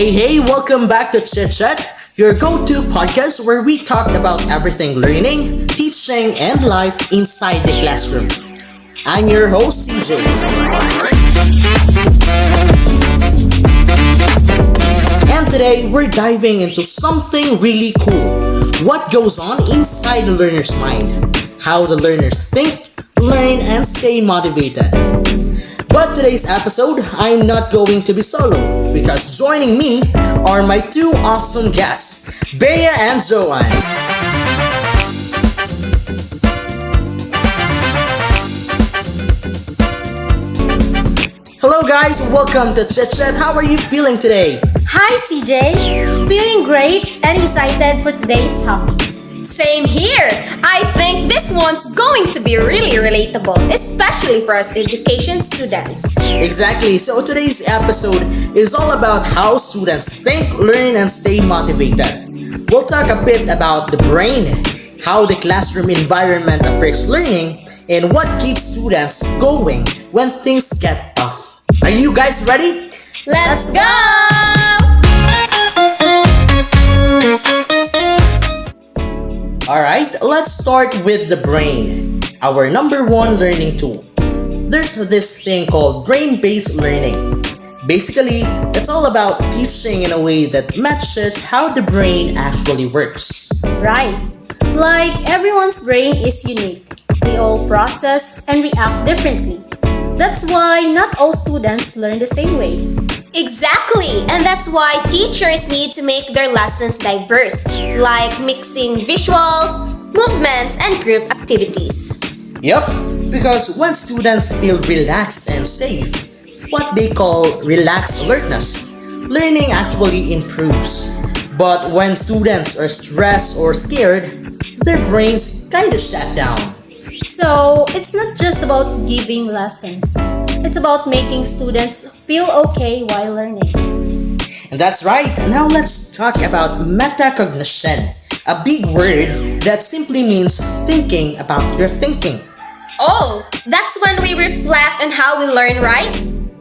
Hey, welcome back to Chit Chat, your go-to podcast where we talk about everything learning, teaching, and life inside the classroom. I'm your host, CJ. And today, we're diving into something really cool. What goes on inside the learner's mind, how the learners think, learn, and stay motivated. But today's episode, I'm not going to be solo because joining me are my two awesome guests, Bea and Joanne. Hello guys, welcome to Chit Chat. How are you feeling today? Hi CJ! Feeling great and excited for today's topic. Same here! I think this one's going to be really relatable, especially for us education students. Exactly, so today's episode is all about how students think, learn, and stay motivated. We'll talk a bit about the brain, how the classroom environment affects learning, and what keeps students going when things get tough. Are you guys ready? Let's go! Alright, let's start with the brain, our number one learning tool. There's this thing called brain-based learning. Basically, it's all about teaching in a way that matches how the brain actually works. Right. Like everyone's brain is unique. We all process and react differently. That's why not all students learn the same way. Exactly! And that's why teachers need to make their lessons diverse, like mixing visuals, movements, and group activities. Yup, because when students feel relaxed and safe, what they call relaxed alertness, learning actually improves. But when students are stressed or scared, their brains kinda shut down. So, it's not just about giving lessons. It's about making students feel okay while learning. And that's right. Now let's talk about metacognition, a big word that simply means thinking about your thinking. Oh, that's when we reflect on how we learn, right?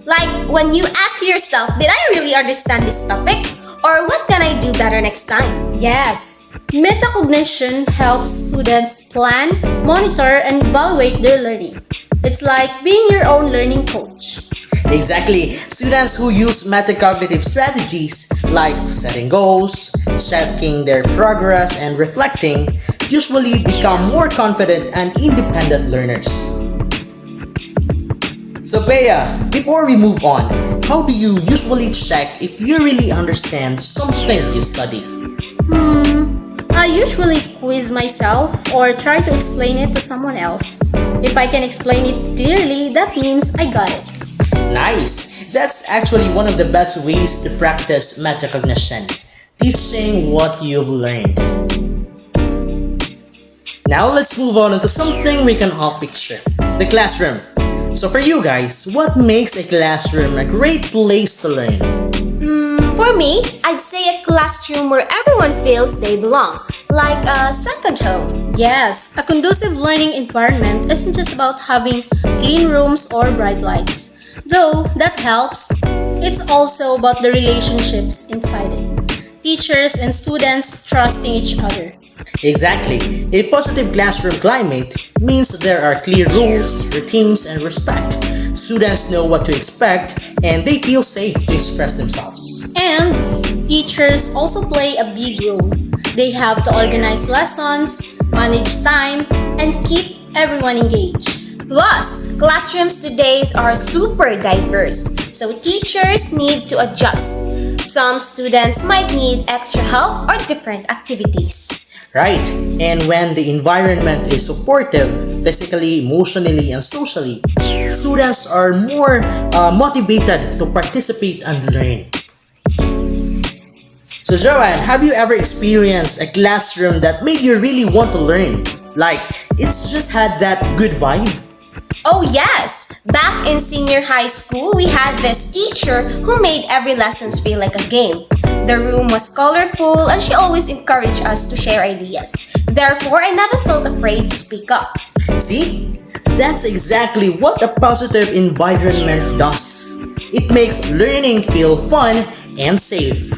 Like when you ask yourself, did I really understand this topic? Or what can I do better next time? Yes, metacognition helps students plan, monitor, and evaluate their learning. It's like being your own learning coach. Exactly. Students who use metacognitive strategies like setting goals, checking their progress, and reflecting usually become more confident and independent learners. So Bea, before we move on, how do you usually check if you really understand something you study? I usually quiz myself or try to explain it to someone else. If I can explain it clearly, that means I got it. Nice! That's actually one of the best ways to practice metacognition, teaching what you've learned. Now let's move on into something we can all picture, the classroom. So for you guys, what makes a classroom a great place to learn? For me, I'd say a classroom where everyone feels they belong, like a second home. Yes, a conducive learning environment isn't just about having clean rooms or bright lights. Though that helps, it's also about the relationships inside it. Teachers and students trusting each other. Exactly. A positive classroom climate means there are clear rules, routines, and respect. Students know what to expect and they feel safe to express themselves. And teachers also play a big role. They have to organize lessons, manage time, and keep everyone engaged. Plus, classrooms today are super diverse, so teachers need to adjust. Some students might need extra help or different activities. Right, and when the environment is supportive, physically, emotionally, and socially, students are more motivated to participate and learn. So Joanne, have you ever experienced a classroom that made you really want to learn? Like, it's just had that good vibe? Oh yes! Back in senior high school, we had this teacher who made every lesson feel like a game. The room was colorful and she always encouraged us to share ideas. Therefore, I never felt afraid to speak up. See? That's exactly what a positive environment does. It makes learning feel fun and safe.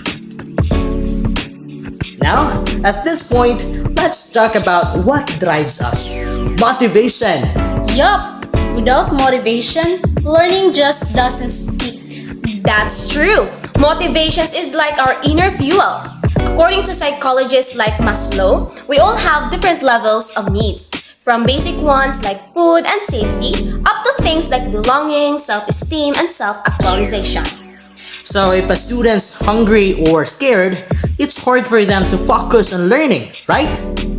Now, at this point, let's talk about what drives us. Motivation. Yup! Without motivation, learning just doesn't stick. That's true. Motivations is like our inner fuel. According to psychologists like Maslow, we all have different levels of needs, from basic ones like food and safety, up to things like belonging, self-esteem, and self-actualization. So if a student's hungry or scared, it's hard for them to focus on learning, right?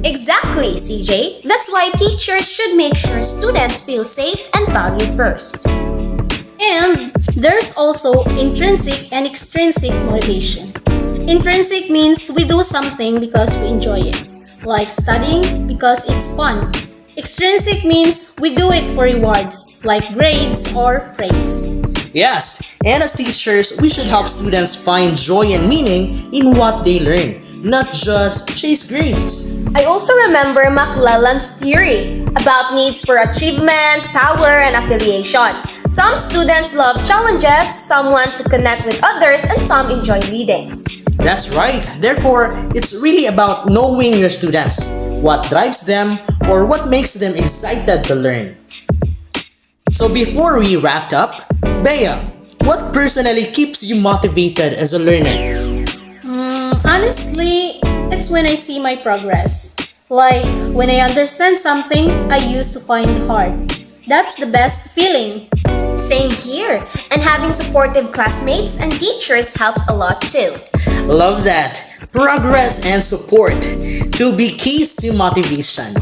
Exactly, CJ. That's why teachers should make sure students feel safe and valued first. And there's also intrinsic and extrinsic motivation. Intrinsic means we do something because we enjoy it, like studying because it's fun. Extrinsic means we do it for rewards, like grades or praise. Yes, and as teachers, we should help students find joy and meaning in what they learn, not just chase grades. I also remember McClellan's theory about needs for achievement, power, and affiliation. Some students love challenges, some want to connect with others, and some enjoy leading. That's right. Therefore, it's really about knowing your students, what drives them, or what makes them excited to learn. So before we wrap up, Bea, what personally keeps you motivated as a learner? Honestly, it's when I see my progress. Like when I understand something I used to find hard. That's the best feeling. Same here, and having supportive classmates and teachers helps a lot too. Love that. Progress and support. To be keys to motivation.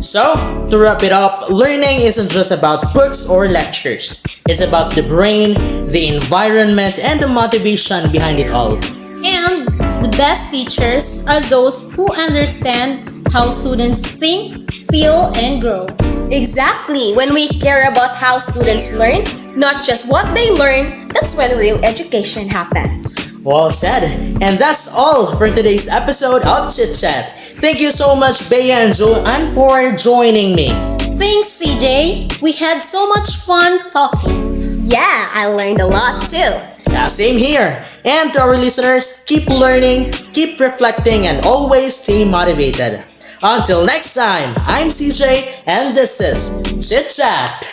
So, to wrap it up, learning isn't just about books or lectures. It's about the brain, the environment, and the motivation behind it all. And the best teachers are those who understand how students think, feel, and grow. Exactly, when we care about how students learn, not just what they learn, that's when real education happens. Well said. And that's all for today's episode of Chit Chat. Thank you so much, Bea and Joanne, for joining me. Thanks, CJ. We had so much fun talking. Yeah, I learned a lot too. Yeah, same here. And to our listeners, keep learning, keep reflecting, and always stay motivated. Until next time, I'm CJ, and this is Chit Chat.